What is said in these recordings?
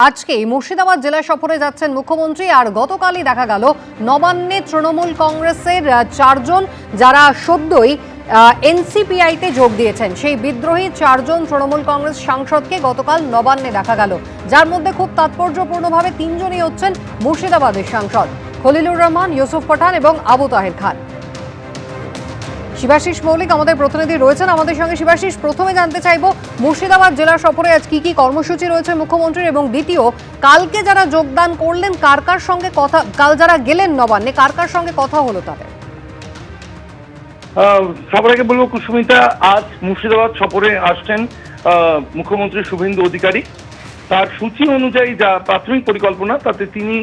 আজকে মুর্শিদাবাদ জেলা সফরে যাচ্ছেন মুখ্যমন্ত্রী। আর গতকালই দেখা গেল নবান্নে তৃণমূল কংগ্রেসের চারজন যারা সদ্যই এনসিপিআইতে যোগ দিয়েছেন, সেই বিদ্রোহী চারজন তৃণমূল কংগ্রেস সাংসদকে গতকাল নবান্নে দেখা গেল, যার মধ্যে খুব তাৎপর্যপূর্ণভাবে তিনজনই হচ্ছেন মুর্শিদাবাদের সাংসদ খলিলুর রহমান, ইউসুফ পাঠান এবং আবু তাহের খান। শিবাশিস মৌলিক আমাদের প্রতিনিধি রয়েছেন আমাদের সঙ্গে। শিবাশিস, প্রথমে জানতে চাইব মুর্শিদাবাদ জেলা সফরে আজ কি কর্মসূচি রয়েছে মুখ্যমন্ত্রীর, এবং দ্বিতীয়, কালকে যারা যোগদান করলেন কার কার সঙ্গে কথা, কাল যারা গেলেন নবান্নে কার কার সঙ্গে কথা হলো তাদের? সবার আগে বলবো, কুসুমিতা, আজ মুর্শিদাবাদ সফরে আসছেন মুখ্যমন্ত্রী শুভেন্দু অধিকারী। তার সূচি অনুযায়ী যা প্রাথমিক পরিকল্পনা, তাতে তিনি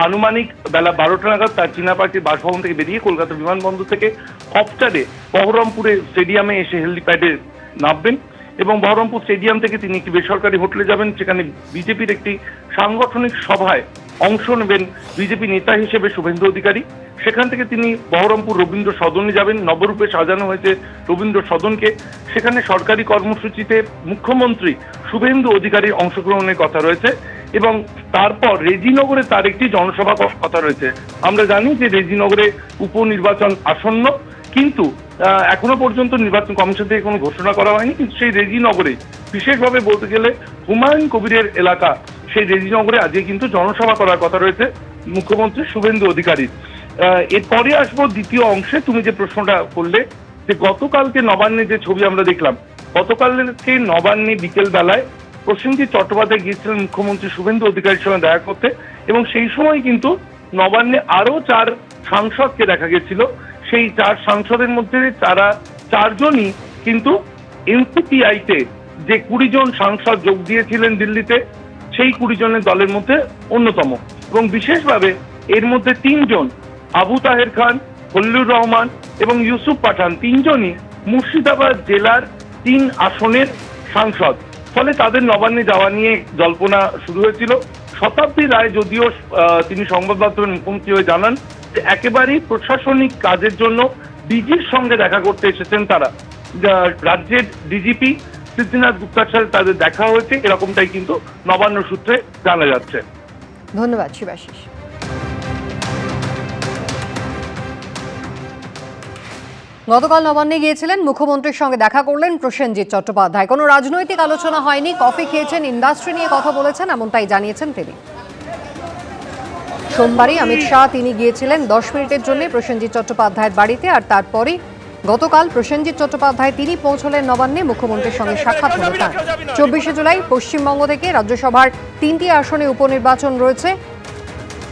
আনুমানিক বেলা 12টা নাগাদ তার চীনা পার্টির বাসভবন থেকে বেরিয়ে কলকাতা বিমানবন্দর থেকে কপ্টারে বহরমপুরে স্টেডিয়ামে এসে হেলিপ্যাডে নামবেন এবং বহরমপুর স্টেডিয়াম থেকে তিনি একটি বেসরকারি হোটেলে যাবেন। সেখানে বিজেপির একটি সাংগঠনিক সভায় অংশ নেবেন বিজেপি নেতা হিসেবে শুভেন্দু অধিকারী। সেখান থেকে তিনি বহরমপুর রবীন্দ্র সদনে যাবেন। নবরূপে সাজানো হয়েছে রবীন্দ্র সদনকে। সেখানে সরকারি কর্মসূচিতে মুখ্যমন্ত্রী শুভেন্দু অধিকারীর অংশগ্রহণের কথা রয়েছে এবং তারপর রেজিনগরে তার একটি জনসভা কথা রয়েছে। আমরা জানি যে রেজিনগরে উপনির্বাচন আসন্ন, কিন্তু এখনো পর্যন্ত নির্বাচন কমিশন থেকে কোনো ঘোষণা করা হয়নি। কিন্তু সেই রেজিনগরে, বিশেষভাবে বলতে গেলে হুমায়ুন কবিরের এলাকা, সেই রেজিনগরে আজকে কিন্তু জনসভা করার কথা রয়েছে মুখ্যমন্ত্রী শুভেন্দু অধিকারীর। এরপরে আসবো দ্বিতীয় অংশে। তুমি যে প্রশ্নটা করলে, যে গতকালকে নবান্নে যে ছবি আমরা দেখলাম, গতকালকে নবান্নে বিকেল বেলায় প্রসেনজিৎ চট্টোপাধ্যায় গিয়েছিলেন মুখ্যমন্ত্রী শুভেন্দু অধিকারীর সঙ্গে দেখা করতে, এবং সেই সময় কিন্তু নবান্নে আরো 4 সাংসদকে দেখা গেছিল। সেই 4 সাংসদের মধ্যে তারা 4 জনই কিন্তু এনসিপিআইতে যে 20 জন সাংসদ যোগ দিয়েছিলেন দিল্লিতে, সেই 20 জনের দলের মধ্যে অন্যতম। এবং বিশেষভাবে এর মধ্যে 3 জন, আবু তাহের খান, খলিলুর রহমান এবং ইউসুফ পাঠান, 3 জনই মুর্শিদাবাদ জেলার 3 আসনের সাংসদ। ফলে তাদের নবান্নে যাওয়া নিয়ে জল্পনা শুরু হয়েছিল। শতাব্দী রায় যদিও তিনি সংবাদ মাধ্যমের মুখোমুখি হয়ে জানান যে একেবারেই প্রশাসনিক কাজের জন্য ডিজির সঙ্গে দেখা করতে এসেছেন তারা। রাজ্যের ডিজিপি সিদ্ধিনাথ গুপ্তার সাথে তাদের দেখা হয়েছে, এরকমটাই কিন্তু নবান্ন সূত্রে জানা যাচ্ছে। ধন্যবাদ শিবাশিস। গতকাল নবান্নে গিয়েছিলেন, মুখ্যমন্ত্রীর সঙ্গে দেখা করলেন প্রসেনজিৎ চট্টোপাধ্যায়। কোনো রাজনৈতিক আলোচনা হয়নি, কফি খেয়েছেন, ইন্ডাস্ট্রি নিয়ে কথা বলেছেন, এমনটাই জানিয়েছেন তিনি। সোমবারই অমিত শাহ তিনি গিয়েছিলেন 10 মিনিটের জন্য প্রসেনজিৎ চট্টোপাধ্যায়ের বাড়িতে, আর তারপরই গতকাল প্রসেনজিৎ চট্টোপাধ্যায় তিনি পৌঁছলেন নবান্নে। মুখ্যমন্ত্রীর সঙ্গে সাক্ষাৎ হলো তাঁর। 24শে জুলাই পশ্চিমবঙ্গ থেকে রাজ্যসভার 3টি আসনে উপনির্বাচন রয়েছে।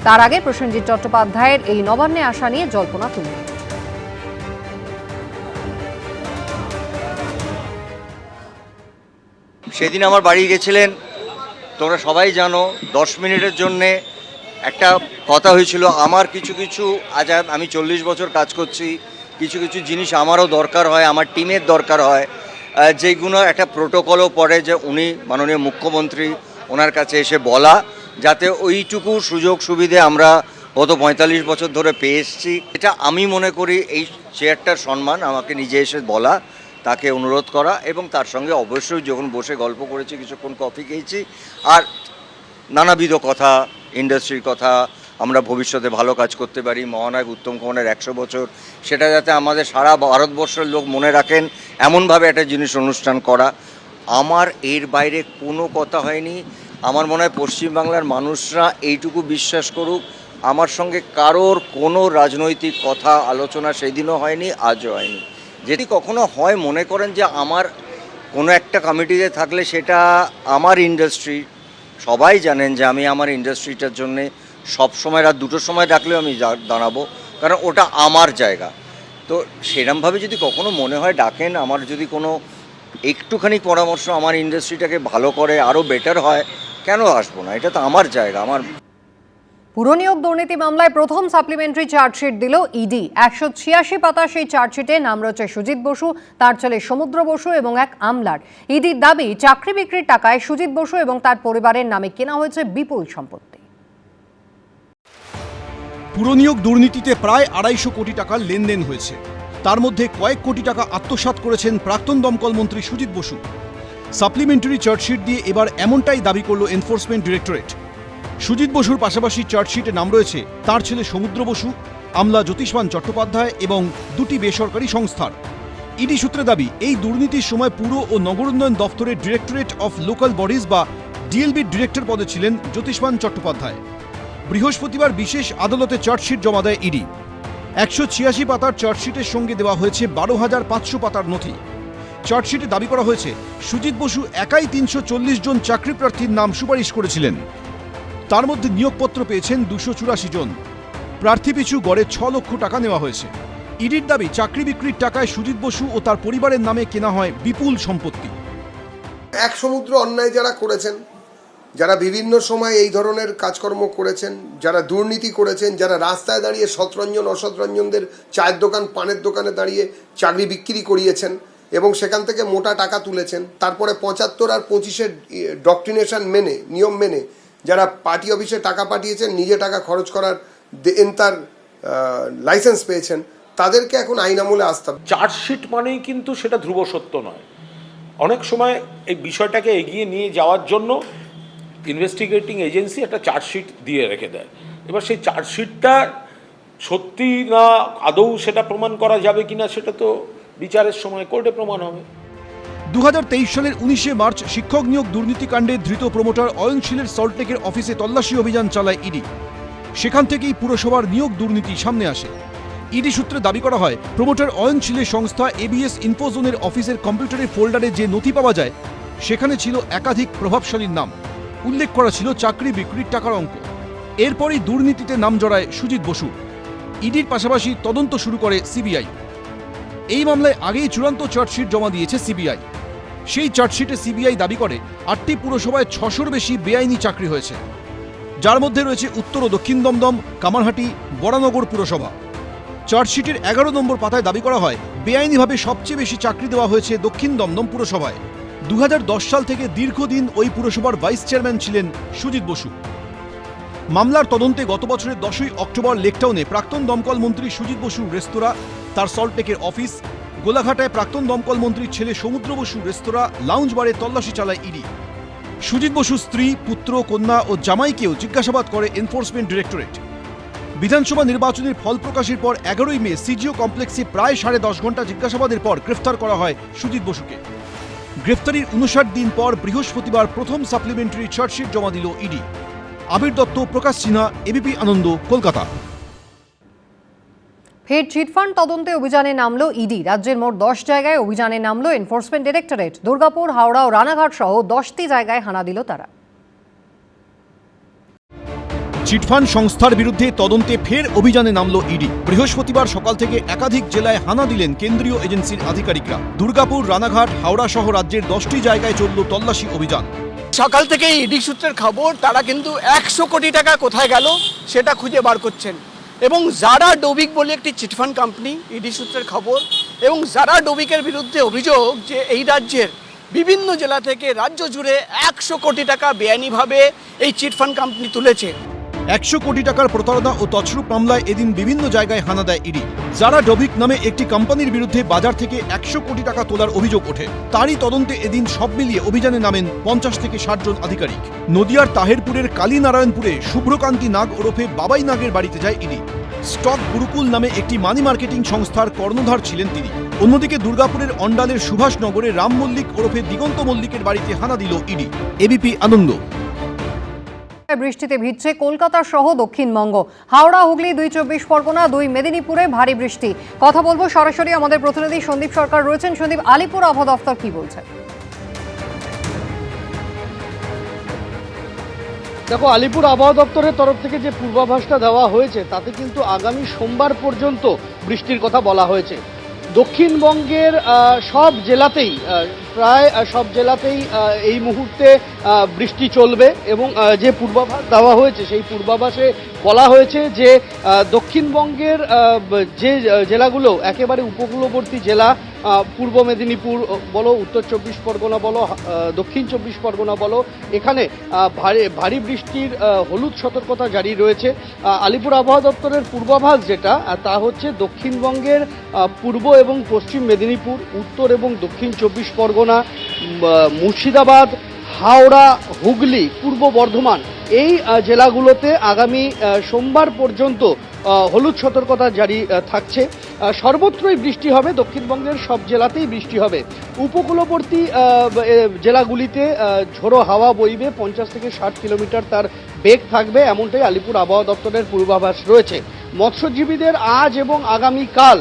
তার আগে প্রসেনজিৎ চট্টোপাধ্যায়ের এই নবান্নে আসা নিয়ে জল্পনা তুলে। সেদিন আমার বাড়ি গেছিলেন, তোমরা সবাই জানো। 10 মিনিটের জন্যে একটা কথা হয়েছিল। আমার কিছু আজ আমি 40 বছর কাজ করছি, কিছু জিনিস আমারও দরকার হয়, আমার টিমের দরকার হয়, যেগুলো একটা প্রোটোকলও পড়ে, যে উনি মাননীয় মুখ্যমন্ত্রী, ওনার কাছে এসে বলা, যাতে ওইটুকু সুযোগ সুবিধে আমরা গত 45 বছর ধরে পেয়ে এসেছি। এটা আমি মনে করি এই চেয়ারটার সম্মান, আমাকে নিজে এসে বলা, তাকে অনুরোধ করা, এবং তার সঙ্গে অবশ্যই যখন বসে গল্প করেছি, কিছুক্ষণ কফি খেয়েছি, আর নানাবিধ কথা, ইন্ডাস্ট্রির কথা, আমরা ভবিষ্যতে ভালো কাজ করতে পারি, মহানায়ক উত্তম কুমারের 100 বছর, সেটা যাতে আমাদের সারা ভারতবর্ষের লোক মনে রাখেন, এমনভাবে একটা জিনিস অনুষ্ঠান করা। আমার এর বাইরে কোনো কথা হয়নি। আমার মনে হয় পশ্চিমবাংলার মানুষরা এইটুকু বিশ্বাস করুক, আমার সঙ্গে কারোর কোনো রাজনৈতিক কথা আলোচনা সেদিনও হয়নি, আজও হয়নি। যদি কখনো হয়, মনে করেন যে আমার কোনো একটা কমিটিতে থাকলে সেটা আমার ইন্ডাস্ট্রি, সবাই জানেন যে আমি আমার ইন্ডাস্ট্রিটার জন্যে সবসময় রাত 2টোর সময় ডাকলেও আমি দাঁড়াবো, কারণ ওটা আমার জায়গা। তো সেরমভাবে যদি কখনো মনে হয় ডাকেন, আমার যদি কোনো একটুখানি পরামর্শ আমার ইন্ডাস্ট্রিটাকে ভালো করে, আরও বেটার হয়, কেন আসবো না? এটা তো আমার জায়গা। আমার পুরনিয়োগ দুর্নীতি মামলায় প্রথম সাপ্লিমেন্টারি চার্জশিট দিল ইডি। 186 পাতা সেই চার্জশিটে নাম রয়েছে সুজিত বসু, তার ছেলে সমুদ্র বসু এবং এক আমলার। ইডির দাবি, চাকরি বিক্রির টাকায় সুজিত বসু এবং তার পরিবারের নামে কেনা হয়েছে বিপুল সম্পত্তি। পুরনিয়োগ দুর্নীতিতে প্রায় 250 কোটি টাকার লেনদেন হয়েছে। তার মধ্যে কয়েক কোটি টাকা আত্মসাৎ করেছেন প্রাক্তন দমকল মন্ত্রী সুজিত বসু। সাপ্লিমেন্টারি চার্জশিট দিয়ে এবার এমনটাই দাবি করল এনফোর্সমেন্ট ডিরেক্টরেট। সুজিত বসুর পাশাপাশি চার্জশিটে নাম রয়েছে তার ছেলে সমুদ্র বসু, আমলা জ্যোতিষ্মান চট্টোপাধ্যায় এবং দুটি বেসরকারি সংস্থার। ইডি সূত্রে দাবি, এই দুর্নীতির সময় পুর ও নগর উন্নয়ন দফতরের ডিরেক্টরেট অফ লোকাল বডিজ বা ডিএলবির ডিরেক্টর পদে ছিলেন জ্যোতিষ্মান চট্টোপাধ্যায়। বৃহস্পতিবার বিশেষ আদালতে চার্জশিট জমা দেয় ইডি। 186 পাতার চার্জশিটের সঙ্গে দেওয়া হয়েছে 12,500 পাতার নথি। চার্জশিটে দাবি করা হয়েছে, সুজিত বসু একাই 340 জন চাকরি প্রার্থীর নাম সুপারিশ করেছিলেন। তার মধ্যে নিয়োগপত্র পেয়েছেন 284 জন। প্রার্থী পিছু গড়ে 6 লক্ষ টাকা নেওয়া হয়েছে। ইডির দাবি, চাকরি বিক্রির টাকায় সুজিত বসু ও তার পরিবারের নামে কেনা হয় বিপুল সম্পত্তি। এক সমুদ্র অন্যায় যারা করেছেন, যারা বিভিন্ন সময় এই ধরনের কাজকর্ম করেছেন, যারা দুর্নীতি করেছেন, যারা রাস্তায় দাঁড়িয়ে সৎরঞ্জন অসৎরঞ্জনদের চায়ের দোকান পানের দোকানে দাঁড়িয়ে চাকরি বিক্রি করিয়েছেন এবং সেখান থেকে মোটা টাকা তুলেছেন, তারপরে 75 আর 25-এর ডক্ট্রিনেশন মেনে, নিয়ম মেনে যারা পার্টি অফিসে টাকা পাঠিয়েছেন, নিজে টাকা খরচ করার তার লাইসেন্স পেয়েছেন, তাদেরকে এখন আইন আমলে আসতে হবে। চার্জশিট মানেই কিন্তু সেটা ধ্রুব সত্য নয়। অনেক সময় এই বিষয়টাকে এগিয়ে নিয়ে যাওয়ার জন্য ইনভেস্টিগেটিং এজেন্সি একটা চার্জশিট দিয়ে রেখে দেয়। এবার সেই চার্জশিটটা সত্যি না আদৌ সেটা প্রমাণ করা যাবে কিনা সেটা তো বিচারের সময় কোর্টে প্রমাণ হবে। 2023 সালের 19শে মার্চ শিক্ষক নিয়োগ দুর্নীতিকাণ্ডে ধৃত প্রমোটার অয়নশীলের সল্টলেকের অফিসে তল্লাশি অভিযান চালায় ইডি। সেখান থেকেই পুরসভার নিয়োগ দুর্নীতি সামনে আসে। ইডি সূত্রে দাবি করা হয়, প্রমোটার অয়নশীলের সংস্থা এবিএস ইনফোজোনের অফিসের কম্পিউটারের ফোল্ডারে যে নথি পাওয়া যায়, সেখানে ছিল একাধিক প্রভাবশালীর নাম। উল্লেখ করা ছিল চাকরি বিক্রির টাকার অঙ্ক। এরপরই দুর্নীতিতে নাম জড়ায় সুজিত বসু। ইডির পাশাপাশি তদন্ত শুরু করে সিবিআই। এই মামলায় আগেই চূড়ান্ত চার্জশিট জমা দিয়েছে সিবিআই। সেই চার্জশিটে সিবিআই দাবি করে 8টি পুরসভায় 600-র বেশি বেআইনি চাকরি হয়েছে, যার মধ্যে রয়েছে উত্তর ও দক্ষিণ দমদম, কামারহাটি, বরানগর পুরসভা। চার্জশিটের 11 নম্বর পাতায় দাবি করা হয়, বেআইনিভাবে সবচেয়ে বেশি চাকরি দেওয়া হয়েছে দক্ষিণ দমদম পুরসভায়। 2010 সাল থেকে দীর্ঘদিন ওই পুরসভার ভাইস চেয়ারম্যান ছিলেন সুজিত বসু। মামলার তদন্তে গত বছরের 10ই অক্টোবর লেকটাউনে প্রাক্তন দমকল মন্ত্রী সুজিত বসুর রেস্তোরাঁ, তার সল্টলেকের অফিস, গোলাঘাটায় প্রাক্তন দমকল মন্ত্রীর ছেলে সমুদ্র বসুর রেস্তোরাঁ, লাউঞ্জ বারে তল্লাশি চালায় ইডি। সুজিত বসুর স্ত্রী, পুত্র, কন্যা ও জামাইকেও জিজ্ঞাসাবাদ করে এনফোর্সমেন্ট ডিরেক্টরেট। বিধানসভা নির্বাচনের ফল প্রকাশের পর 11ই মে সিজিও কমপ্লেক্সে প্রায় 10.5 ঘন্টা জিজ্ঞাসাবাদের পর গ্রেফতার করা হয় সুজিত বসুকে। গ্রেফতারির 59 দিন পর বৃহস্পতিবার প্রথম সাপ্লিমেন্টারি চার্জশিট জমা দিল ইডি। আবির দত্ত, প্রকাশ সিনহা, এবিপি আনন্দ, কলকাতা। ফের চিটফান্ড তদন্তে অভিযানে নামলো ইডি। রাজ্যের মোট 10 জায়গায় অভিযানে নামলো এনফোর্সমেন্ট ডিরেক্টরেট। দুর্গাপুর, হাওড়া ও রানাঘাট সহ 10টি জায়গায় হানা দিল তারা। চিটফান্ড সংস্থার বিরুদ্ধে তদন্তে ফের অভিযানে নামল ইডি। বৃহস্পতিবার সকাল থেকে একাধিক জেলায় হানা দিলেন কেন্দ্রীয় এজেন্সির আধিকারিকরা। দুর্গাপুর, রানাঘাট, হাওড়া সহ রাজ্যের 10টি জায়গায় চলল তল্লাশি অভিযান। সকাল থেকে ইডি সূত্রের খবর, তারা কিন্তু 100 কোটি টাকা কোথায় গেল সেটা খুঁজে বার করছেন। এবং জারা ডোবিক বলে একটি চিটফান্ড কোম্পানি, ইডি সূত্রের খবর, এবং জারা ডোবিকের বিরুদ্ধে অভিযোগ যে এই রাজ্যের বিভিন্ন জেলা থেকে রাজ্য জুড়ে 100 কোটি টাকা বেআইনিভাবে এই চিটফান্ড কোম্পানি তুলেছে। 100 কোটি টাকার প্রতারণা ও তছরূপ মামলায় এদিন বিভিন্ন জায়গায় হানা দেয় ইডি। জারা ডোবিক নামে একটি কোম্পানির বিরুদ্ধে বাজার থেকে 100 কোটি টাকা তোলার অভিযোগ ওঠে। তারই তদন্তে এদিন সব মিলিয়ে অভিযানে নামেন 50 থেকে 60 জন আধিকারিক। নদিয়ার তাহেরপুরের কালীনারায়ণপুরে শুভ্রকান্তি নাগ ওরফে বাবাই নাগের বাড়িতে যায় ইডি। স্টক গুরুকুল নামে একটি মানি মার্কেটিং সংস্থার কর্ণধার ছিলেন তিনি। অন্যদিকে দুর্গাপুরের অন্ডালের সুভাষনগরে রাম মল্লিক ওরফে দিগন্ত মল্লিকের বাড়িতে হানা দিল ইডি। এবিপি আনন্দ। বৃষ্টিতে ভিজছে কলকাতা সহ দক্ষিণবঙ্গ। হাওড়া, হুগলি, 2 চব্বিশ পরগনা, 2 মেদিনীপুরে ভারী বৃষ্টি। কথা বলবো সরাসরি আমাদের প্রতিনিধি সন্দীপ সরকার রয়েছেন। সন্দীপ, আলিপুর আবহাওয়া দফতর কি বলছে? দেখো, আলিপুর আবহাওয়া দপ্তরের তরফ থেকে যে পূর্বাভাসটা দেওয়া হয়েছে তাতে কিন্তু আগামী সোমবার পর্যন্ত বৃষ্টির কথা বলা হয়েছে। দক্ষিণবঙ্গের সব জেলাতেই প্রায় সব জেলাতেই এই মুহূর্তে বৃষ্টি চলবে এবং যে পূর্বাভাস দেওয়া হয়েছে সেই পূর্বাভাসে বলা হয়েছে যে দক্ষিণবঙ্গের যে জেলাগুলো একেবারে উপকূলবর্তী জেলা পূর্ব মেদিনীপুর বলো, উত্তর চব্বিশ পরগনা বলো, দক্ষিণ চব্বিশ পরগনা বলো, এখানে ভারী বৃষ্টির হলুদ সতর্কতা জারি রয়েছে। আলিপুর আবহাওয়া দপ্তরের পূর্বাভাস যেটা তা হচ্ছে দক্ষিণবঙ্গের পূর্ব এবং পশ্চিম মেদিনীপুর, উত্তর এবং দক্ষিণ চব্বিশ পরগনা, মুর্শিদাবাদ, হাওড়া, হুগলি, পূর্ব বর্ধমান এই জেলাগুলোতে আগামী সোমবার পর্যন্ত হলুদ সতর্কতা জারি থাকছে। সর্বত্রই বৃষ্টি হবে, দক্ষিণবঙ্গের সব জেলাতেই বৃষ্টি হবে। উপকূলবর্তী জেলাগুলিতে ঝোড়ো হাওয়া বইবে, 50 থেকে 60 কিলোমিটার তার বেগ থাকবে, এমনটাই আলিপুর আবহাওয়া দপ্তরের পূর্বাভাস রয়েছে। মৎস্যজীবীদের আজ এবং আগামীকাল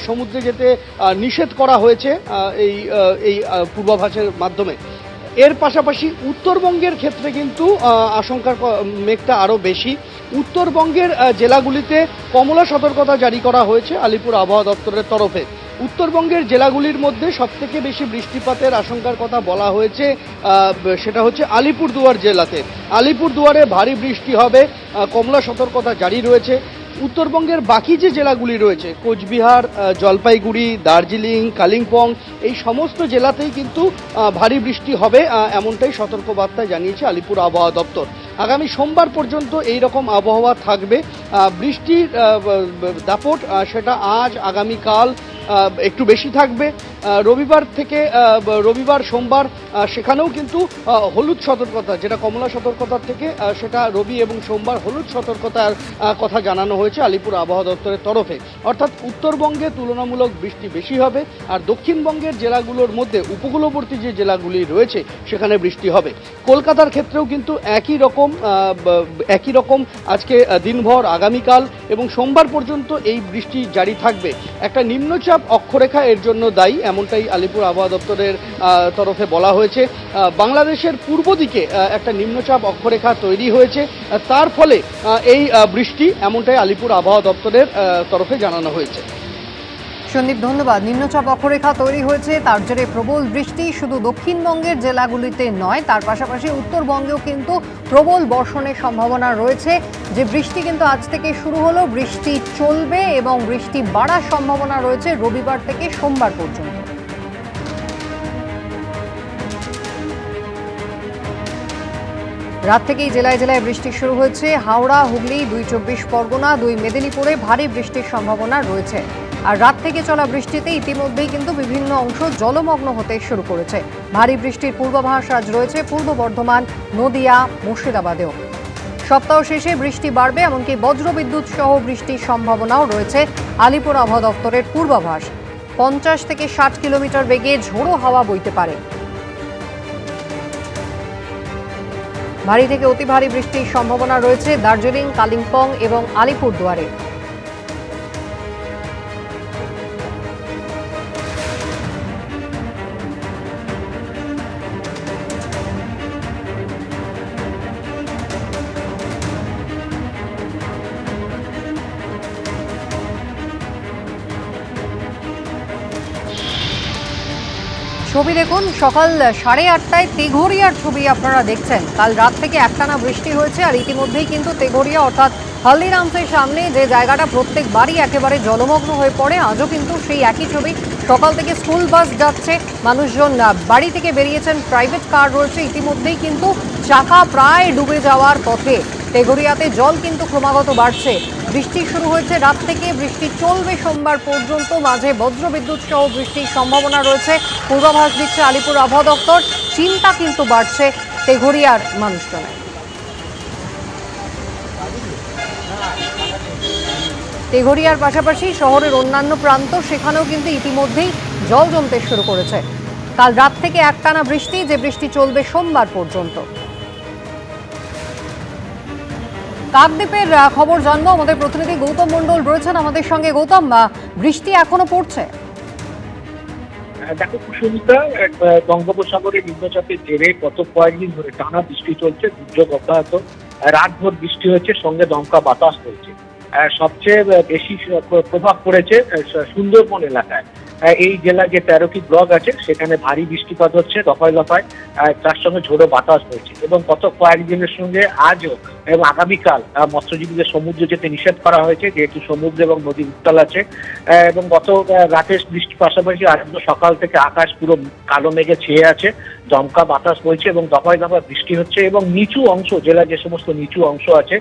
সমুদ্রে যেতে নিষেধ করা হয়েছে এই পূর্বাভাসের মাধ্যমে। এর পাশাপাশি উত্তরবঙ্গের ক্ষেত্রে কিন্তু আশঙ্কার মেঘটা আরও বেশি। উত্তরবঙ্গের জেলাগুলিতে কমলা সতর্কতা জারি করা হয়েছে আলিপুর আবহাওয়া দপ্তরের তরফে। উত্তরবঙ্গের জেলাগুলির মধ্যে সবথেকে বেশি বৃষ্টিপাতের আশঙ্কার কথা বলা হয়েছে, সেটা হচ্ছে আলিপুরদুয়ার জেলাতে। আলিপুরদুয়ারে ভারী বৃষ্টি হবে, কমলা সতর্কতা জারি রয়েছে। উত্তরবঙ্গের বাকি যে জেলাগুলি রয়েছে, কোচবিহার, জলপাইগুড়ি, দার্জিলিং, কালিম্পং, এই সমস্ত জেলাতেই কিন্তু ভারী বৃষ্টি হবে, এমনটাই সতর্কবার্তায় জানিয়েছে আলিপুর আবহাওয়া দপ্তর। আগামী সোমবার পর্যন্ত এই রকম আবহাওয়া থাকবে। বৃষ্টির দাপট সেটা আজ আগামীকাল একটু বেশি থাকবে। রবিবার সোমবার সেখানেও কিন্তু হলুদ সতর্কতা, যেটা কমলা সতর্কতার থেকে সেটা রবি এবং সোমবার হলুদ সতর্কতার কথা জানানো হয়েছে আলিপুর আবহাওয়া দপ্তরের তরফে। অর্থাৎ উত্তরবঙ্গে তুলনামূলক বৃষ্টি বেশি হবে, আর দক্ষিণবঙ্গের জেলাগুলোর মধ্যে উপকূলবর্তী যে জেলাগুলি রয়েছে সেখানে বৃষ্টি হবে। কলকাতার ক্ষেত্রেও কিন্তু একই রকম আজকে দিনভর, আগামীকাল এবং সোমবার পর্যন্ত এই বৃষ্টি জারি থাকবে। একটা নিম্নচাপ অক্ষরেখা এর জন্য দায়ী, এমনটাই আলিপুর আবহাওয়া দপ্তরের তরফে বলা হয়েছে। বাংলাদেশের পূর্ব দিকে একটা নিম্নচাপ অক্ষরেখা তৈরি হয়েছে, তার ফলে এই বৃষ্টি, এমনটাই আলিপুর আবহাওয়া দপ্তরের তরফে জানানো হয়েছে। সন্দীপ, ধন্যবাদ। নিম্নচাপ অক্ষরেখা তৈরি হয়েছে, তার জেরে প্রবল বৃষ্টি শুধু দক্ষিণবঙ্গের জেলাগুলিতে নয়, তার পাশাপাশি উত্তরবঙ্গেও কিন্তু প্রবল বর্ষণের সম্ভাবনা রয়েছে। যে বৃষ্টি কিন্তু আজ থেকে শুরু হলো, বৃষ্টি চলবে এবং বৃষ্টি বাড়ার সম্ভাবনা রয়েছে রবিবার থেকে সোমবার পর্যন্ত। রাত থেকেই জেলায় জেলায় বৃষ্টি শুরু হয়েছে। হাওড়া, হুগলি, 2 চব্বিশ পরগনা, 2 মেদিনীপুরে ভারী বৃষ্টির সম্ভাবনা রয়েছে। আর রাত থেকে চলা বৃষ্টিতে ইতিমধ্যেই কিন্তু বিভিন্ন অংশ জলমগ্ন হতে শুরু করেছে। ভারী বৃষ্টির পূর্বাভাস আজ রয়েছে পূর্ব বর্ধমান, নদিয়া, মুর্শিদাবাদেও। সপ্তাহ শেষে বৃষ্টি বাড়বে, এমনকি বজ্রবিদ্যুৎ সহ বৃষ্টির সম্ভাবনাও রয়েছে আলিপুর আবহাওয়া দপ্তরের পূর্বাভাস। 50 থেকে 60 কিলোমিটার বেগে ঝোড়ো হাওয়া বইতে পারে। ভারী থেকে অতি ভারী বৃষ্টির সম্ভাবনা রয়েছে দার্জিলিং, কালিম্পং এবং আলিপুরদুয়ারে। ছবি দেখুন, সকাল 8:30টায় তেঘরিয়ার ছবি আপনারা দেখছেন। কাল রাত থেকে একটানা বৃষ্টি হয়েছে, আর ইতিমধ্যেই কিন্তু তেঘরিয়া অর্থাৎ হলদিরামসের সামনে যে জায়গাটা প্রত্যেকবারই একেবারে জলমগ্ন হয়ে পড়ে, আজও কিন্তু সেই একই ছবি। সকাল থেকে স্কুল বাস যাচ্ছে, মানুষজন বাড়ি থেকে বেরিয়েছেন, প্রাইভেট কার রয়েছে, ইতিমধ্যেই কিন্তু চাকা প্রায় ডুবে যাওয়ার পথে। তেঘরিয়াতে জল কিন্তু ক্রমাগত বাড়ছে। বৃষ্টি শুরু হয়েছে রাত থেকে, বৃষ্টি চলবে সোমবার পর্যন্ত, মাঝে বজ্রবিদ্যুৎ সহ বৃষ্টির সম্ভাবনা রয়েছে, পূর্বাভাস দিচ্ছে আলিপুর আবহাওয়া দপ্তর। চিন্তা কিন্তু বাড়ছে তেঘরিয়ার মানুষজনের। তেঘরিয়ার পাশাপাশি শহরের অন্যান্য প্রান্ত, সেখানেও কিন্তু ইতিমধ্যেই জল জমতে শুরু করেছে। কাল রাত থেকে একটানা বৃষ্টি, যে বৃষ্টি চলবে সোমবার পর্যন্ত। কাকদ্বীপের খবর জানবো, আমাদের প্রতিনিধি গৌতম মণ্ডল রয়েছেন আমাদের সঙ্গে। গৌতম, বৃষ্টি এখনো পড়ছে? দেখো কুসুমিতা, বঙ্গোপসাগরে নিম্নচাপের জেরে গত কয়েকদিন ধরে টানা বৃষ্টি চলছে, দুর্যোগ অব্যাহত। রাতভর বৃষ্টি হয়েছে, সঙ্গে দমকা বাতাস হয়েছে। সবচেয়ে বেশি প্রভাব পড়েছে সুন্দরবন এলাকায়। এই জেলার যে 13টি ব্লক আছে সেখানে ভারী বৃষ্টিপাত হচ্ছে দফায় দফায়, তার সঙ্গে ঝোড়ো বাতাস বইছে এবং গত কয়েকদিনের সঙ্গে আজও এবং আগামীকাল মৎস্যজীবীদের সমুদ্র যেতে নিষেধ করা হয়েছে, যেহেতু সমুদ্র এবং নদী উত্তাল আছে। এবং গত রাতের বৃষ্টির পাশাপাশি আজ সকাল থেকে আকাশ পুরো কালো মেঘে ছেয়ে আছে, দমকা বাতাস বইছে এবং দফায় দফায় বৃষ্টি হচ্ছে এবং নিচু অংশ, জেলার যে সমস্ত নিচু অংশ আছে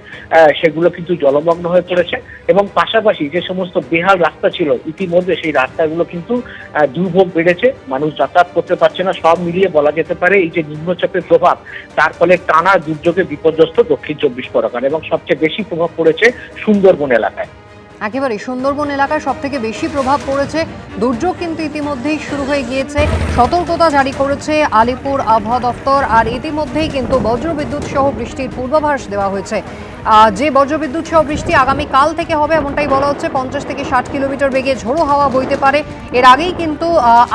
সেগুলো কিন্তু জলমগ্ন হয়ে পড়েছে এবং পাশাপাশি যে সমস্ত বেহাল রাস্তা ছিল ইতিমধ্যে সেই রাস্তাগুলো কিন্তু দুর্ভোগ বেড়েছে, মানুষ যাতায়াত করতে পারছে না। সব মিলিয়ে বলা যেতে পারে এই যে নিম্নচাপের প্রভাব, তার ফলে টানা দুর্যোগে বিপর্যস্ত দক্ষিণ 24 পরগনা এবং সবচেয়ে বেশি প্রভাব পড়েছে সুন্দরবন এলাকায়। একেবারে সুন্দরবন এলাকায় সব থেকে বেশি প্রভাব পড়েছে। দুর্যোগ কিন্তু ইতিমধ্যেই শুরু হয়ে গিয়েছে, সতর্কতা জারি করেছে আলিপুর আবহাওয়া দফতর। আর ইতিমধ্যেই কিন্তু বজ্রবিদ্যুৎ সহ বৃষ্টির পূর্বাভাস দেওয়া হয়েছে। যে বজ্রবিদ্যুৎ সহ বৃষ্টি আগামীকাল থেকে হবে এমনটাই বলা হচ্ছে। 50 থেকে 60 কিলোমিটার বেগে ঝোড়ো হাওয়া বইতে পারে। এর আগেই কিন্তু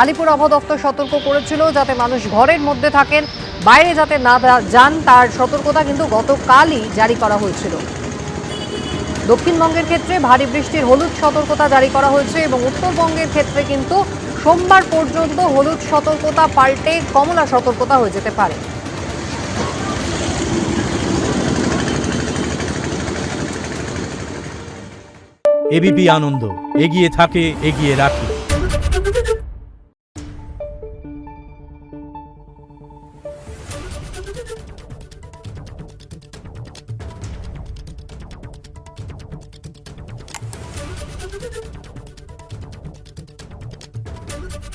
আলিপুর আবহাওয়া দফতর সতর্ক করেছিল যাতে মানুষ ঘরের মধ্যে থাকেন, বাইরে যাতে না যান, তার সতর্কতা কিন্তু গতকালই জারি করা হয়েছিল। দক্ষিণবঙ্গের ক্ষেত্রে ভারী বৃষ্টির হলুদ সতর্কতা জারি করা হয়েছে এবং উত্তরবঙ্গের ক্ষেত্রে কিন্তু সোমবার পর্যন্ত হলুদ সতর্কতা পাল্টে কমলা সতর্কতা হয়ে যেতে পারে। এবিপি আনন্দ, এগিয়ে থাকে, এগিয়ে রাখে।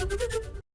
Thank you.